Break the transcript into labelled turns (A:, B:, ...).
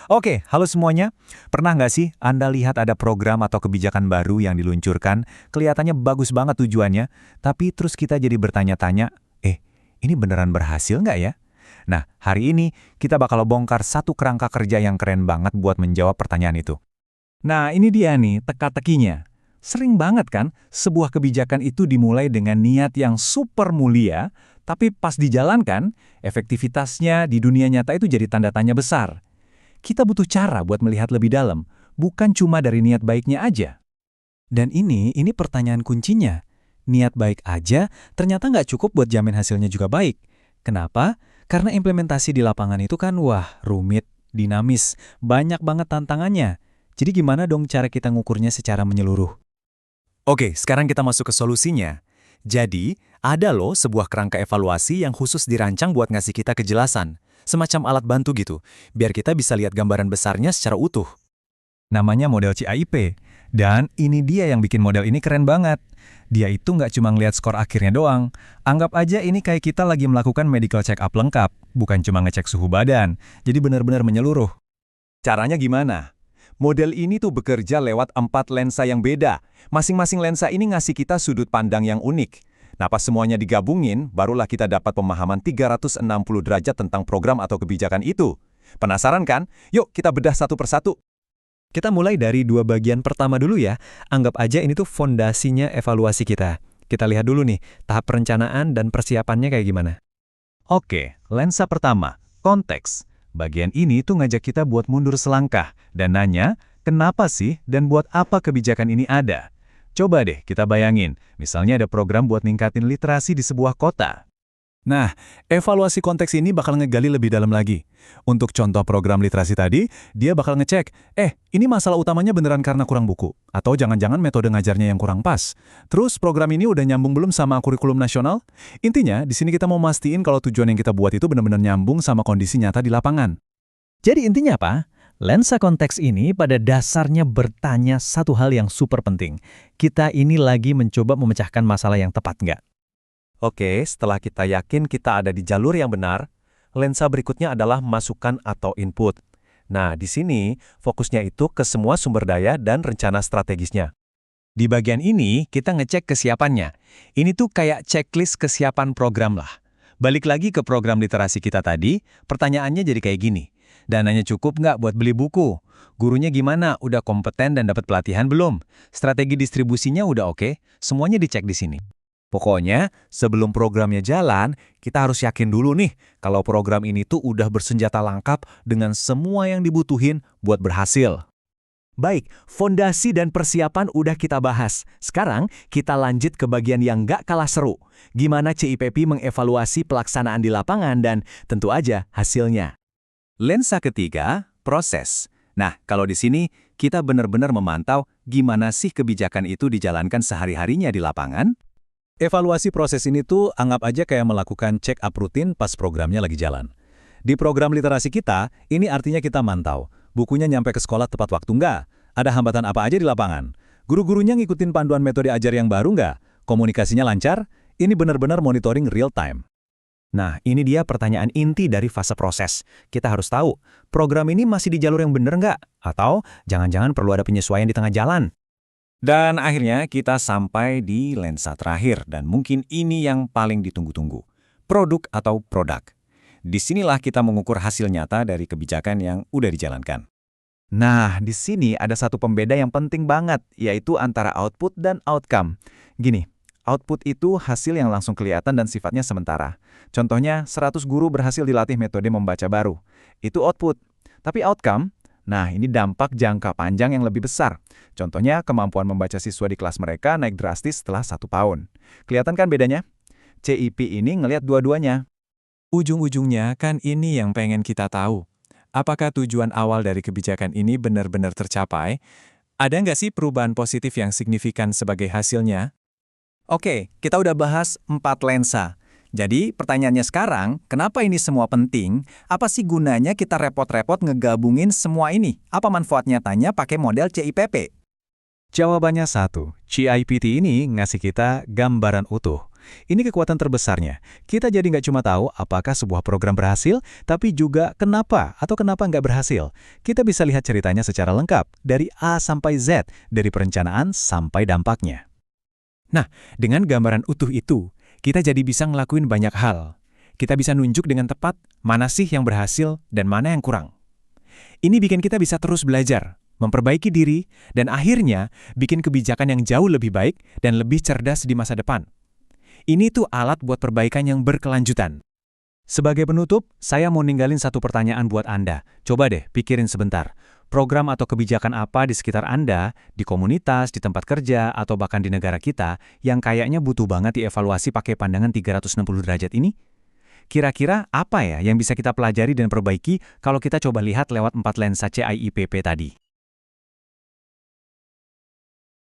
A: Oke, halo semuanya. Pernah nggak sih Anda lihat ada program atau kebijakan baru yang diluncurkan, kelihatannya bagus banget tujuannya, tapi terus kita jadi bertanya-tanya, ini beneran berhasil nggak ya? Nah, hari ini kita bakal bongkar satu kerangka kerja yang keren banget buat menjawab pertanyaan itu. Nah, ini dia nih teka-tekinya. Sering banget kan, sebuah kebijakan itu dimulai dengan niat yang super mulia, tapi pas dijalankan, efektivitasnya di dunia nyata itu jadi tanda tanya besar. Kita butuh cara buat melihat lebih dalam, bukan cuma dari niat baiknya aja. Dan ini pertanyaan kuncinya. Niat baik aja ternyata nggak cukup buat jamin hasilnya juga baik. Kenapa? Karena implementasi di lapangan itu kan rumit, dinamis, banyak banget tantangannya. Jadi gimana dong cara kita ngukurnya secara menyeluruh? Oke, sekarang kita masuk ke solusinya. Jadi, ada loh sebuah kerangka evaluasi yang khusus dirancang buat ngasih kita kejelasan. Semacam alat bantu gitu, biar kita bisa lihat gambaran besarnya secara utuh. Namanya model CIP. Dan ini dia yang bikin model ini keren banget. Dia itu nggak cuma ngeliat skor akhirnya doang. Anggap aja ini kayak kita lagi melakukan medical check-up lengkap, bukan cuma ngecek suhu badan. Jadi benar-benar menyeluruh. Caranya gimana? Model ini tuh bekerja lewat 4 lensa yang beda. Masing-masing lensa ini ngasih kita sudut pandang yang unik. Nah, pas semuanya digabungin, barulah kita dapat pemahaman 360 derajat tentang program atau kebijakan itu. Penasaran kan? Yuk kita bedah satu persatu. Kita mulai dari 2 bagian pertama dulu ya. Anggap aja ini tuh fondasinya evaluasi kita. Kita lihat dulu nih, tahap perencanaan dan persiapannya kayak gimana. Oke, lensa pertama, konteks. Bagian ini tuh ngajak kita buat mundur selangkah dan nanya, kenapa sih dan buat apa kebijakan ini ada? Coba deh kita bayangin, misalnya ada program buat ningkatin literasi di sebuah kota. Nah, evaluasi konteks ini bakal ngegali lebih dalam lagi. Untuk contoh program literasi tadi, dia bakal ngecek, ini masalah utamanya beneran karena kurang buku? Atau jangan-jangan metode ngajarnya yang kurang pas? Terus program ini udah nyambung belum sama kurikulum nasional? Intinya, di sini kita mau mastiin kalau tujuan yang kita buat itu benar-benar nyambung sama kondisi nyata di lapangan. Jadi intinya apa? Lensa konteks ini pada dasarnya bertanya satu hal yang super penting. Kita ini lagi mencoba memecahkan masalah yang tepat nggak? Oke, setelah kita yakin kita ada di jalur yang benar, lensa berikutnya adalah masukan atau input. Nah, di sini fokusnya itu ke semua sumber daya dan rencana strategisnya. Di bagian ini, kita ngecek kesiapannya. Ini tuh kayak checklist kesiapan program lah. Balik lagi ke program literasi kita tadi, pertanyaannya jadi kayak gini. Dananya cukup nggak buat beli buku? Gurunya gimana? Udah kompeten dan dapat pelatihan belum? Strategi distribusinya udah oke? Semuanya dicek di sini. Pokoknya, sebelum programnya jalan, kita harus yakin dulu nih kalau program ini tuh udah bersenjata lengkap dengan semua yang dibutuhin buat berhasil. Baik, fondasi dan persiapan udah kita bahas. Sekarang, kita lanjut ke bagian yang nggak kalah seru. Gimana CIPP mengevaluasi pelaksanaan di lapangan dan tentu aja hasilnya. Lensa ketiga, proses. Nah, kalau di sini, kita benar-benar memantau gimana sih kebijakan itu dijalankan sehari-harinya di lapangan. Evaluasi proses ini tuh anggap aja kayak melakukan check-up rutin pas programnya lagi jalan. Di program literasi kita, ini artinya kita mantau. Bukunya nyampe ke sekolah tepat waktu nggak? Ada hambatan apa aja di lapangan? Guru-gurunya ngikutin panduan metode ajar yang baru nggak? Komunikasinya lancar? Ini benar-benar monitoring real time. Nah, ini dia pertanyaan inti dari fase proses. Kita harus tahu, program ini masih di jalur yang benar nggak? Atau jangan-jangan perlu ada penyesuaian di tengah jalan? Dan akhirnya kita sampai di lensa terakhir, dan mungkin ini yang paling ditunggu-tunggu. Produk atau produk. Disinilah kita mengukur hasil nyata dari kebijakan yang udah dijalankan. Nah, di sini ada satu pembeda yang penting banget, yaitu antara output dan outcome. Gini, output itu hasil yang langsung kelihatan dan sifatnya sementara. Contohnya, 100 guru berhasil dilatih metode membaca baru. Itu output. Tapi outcome, nah ini dampak jangka panjang yang lebih besar. Contohnya, kemampuan membaca siswa di kelas mereka naik drastis setelah 1 tahun. Kelihatan kan bedanya? CIP ini ngelihat dua-duanya. Ujung-ujungnya kan ini yang pengen kita tahu. Apakah tujuan awal dari kebijakan ini benar-benar tercapai? Ada nggak sih perubahan positif yang signifikan sebagai hasilnya? Oke, kita udah bahas 4 lensa. Jadi, pertanyaannya sekarang, kenapa ini semua penting? Apa sih gunanya kita repot-repot ngegabungin semua ini? Apa manfaat nyatanya pakai model CIPP? Jawabannya satu, CIPT ini ngasih kita gambaran utuh. Ini kekuatan terbesarnya. Kita jadi nggak cuma tahu apakah sebuah program berhasil, tapi juga kenapa atau kenapa nggak berhasil. Kita bisa lihat ceritanya secara lengkap, dari A sampai Z, dari perencanaan sampai dampaknya. Nah, dengan gambaran utuh itu, kita jadi bisa ngelakuin banyak hal. Kita bisa nunjuk dengan tepat mana sih yang berhasil dan mana yang kurang. Ini bikin kita bisa terus belajar, memperbaiki diri, dan akhirnya bikin kebijakan yang jauh lebih baik dan lebih cerdas di masa depan. Ini tuh alat buat perbaikan yang berkelanjutan. Sebagai penutup, saya mau ninggalin satu pertanyaan buat Anda. Coba deh pikirin sebentar. Program atau kebijakan apa di sekitar Anda, di komunitas, di tempat kerja, atau bahkan di negara kita, yang kayaknya butuh banget dievaluasi pakai pandangan 360 derajat ini? Kira-kira apa ya yang bisa kita pelajari dan perbaiki kalau kita coba lihat lewat 4 lensa CIIPP tadi?